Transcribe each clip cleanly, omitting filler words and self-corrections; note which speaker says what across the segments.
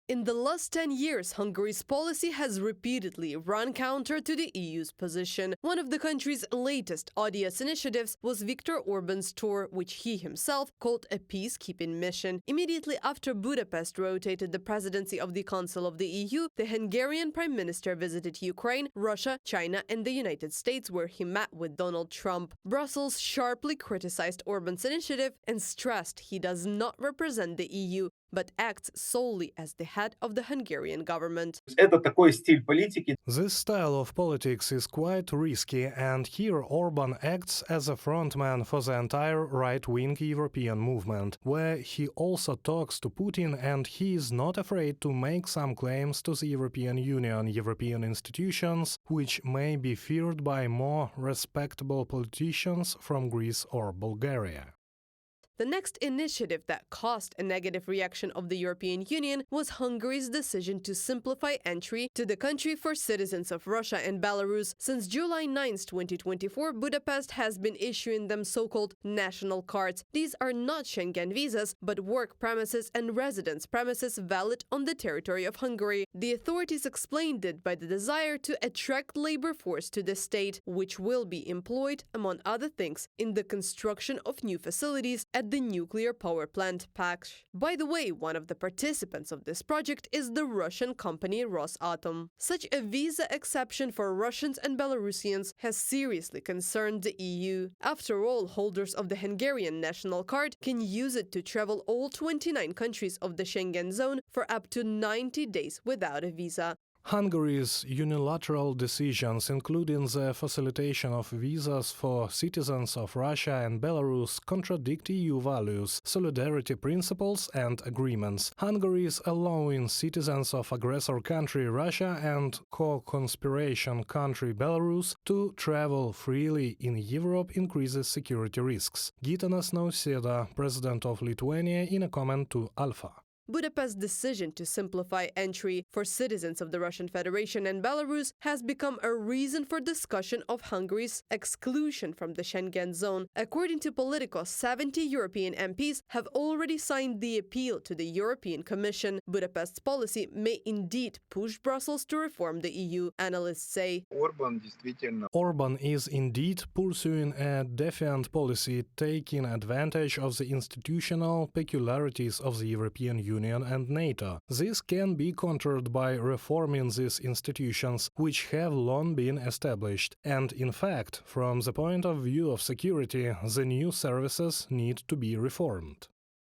Speaker 1: In the last 10 years, Hungary's policy has repeatedly run counter to the EU's position. One of the country's latest odious initiatives was Viktor Orban's tour, which he himself called a peacekeeping mission. Immediately after Budapest rotated the presidency of the Council of the EU, the Hungarian Prime Minister visited Ukraine, Russia, China, and the United States, where he met with Donald Trump. Brussels sharply criticized Orban's initiative and stressed he does not represent the EU, but acts solely as the head of the Hungarian government.
Speaker 2: This style of politics is quite risky, and here Orban acts as a frontman for the entire right-wing European movement, where he also talks to Putin, and he is not afraid to make some claims to the European Union, European institutions, which may be feared by more respectable politicians from Greece or Bulgaria.
Speaker 1: The next initiative that caused a negative reaction of the European Union was Hungary's decision to simplify entry to the country for citizens of Russia and Belarus. Since July 9, 2024, Budapest has been issuing them so-called national cards. These are not Schengen visas, but work premises and residence premises valid on the territory of Hungary. The authorities explained it by the desire to attract labor force to the state, which will be employed, among other things, in the construction of new facilities at the nuclear power plant Paks. By the way, one of the participants of this project is the Russian company Rosatom. Such a visa exception for Russians and Belarusians has seriously concerned the EU. After all, holders of the Hungarian national card can use it to travel all 29 countries of the Schengen zone for up to 90 days without a visa.
Speaker 2: Hungary's unilateral decisions, including the facilitation of visas for citizens of Russia and Belarus, contradict EU values, solidarity principles and agreements. Hungary's allowing citizens of aggressor country Russia and co-conspiration country Belarus to travel freely in Europe increases security risks. Gitanas Nausėda, president of Lithuania, in a comment to Alpha.
Speaker 1: Budapest's decision to simplify entry for citizens of the Russian Federation and Belarus has become a reason for discussion of Hungary's exclusion from the Schengen zone. According to Politico, 70 European MPs have already signed the appeal to the European Commission. Budapest's policy may indeed push Brussels to reform the EU, analysts say.
Speaker 2: Orban is indeed pursuing a defiant policy, taking advantage of the institutional peculiarities of the European Union and NATO. This can be countered by reforming these institutions, which have long been established. And in fact, from the point of view of security, the new services need to be reformed.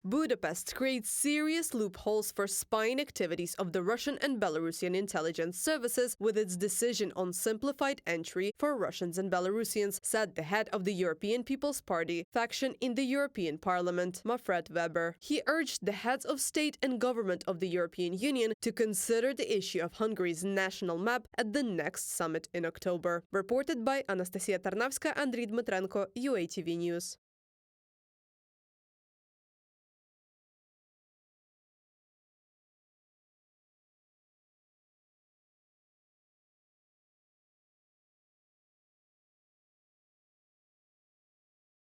Speaker 1: Budapest creates serious loopholes for spying activities of the Russian and Belarusian intelligence services with its decision on simplified entry for Russians and Belarusians, said the head of the European People's Party faction in the European Parliament, Manfred Weber. He urged the heads of state and government of the European Union to consider the issue of Hungary's national map at the next summit in October. Reported by Anastasia Tarnavska, Andriy Dmitrenko, UATV News.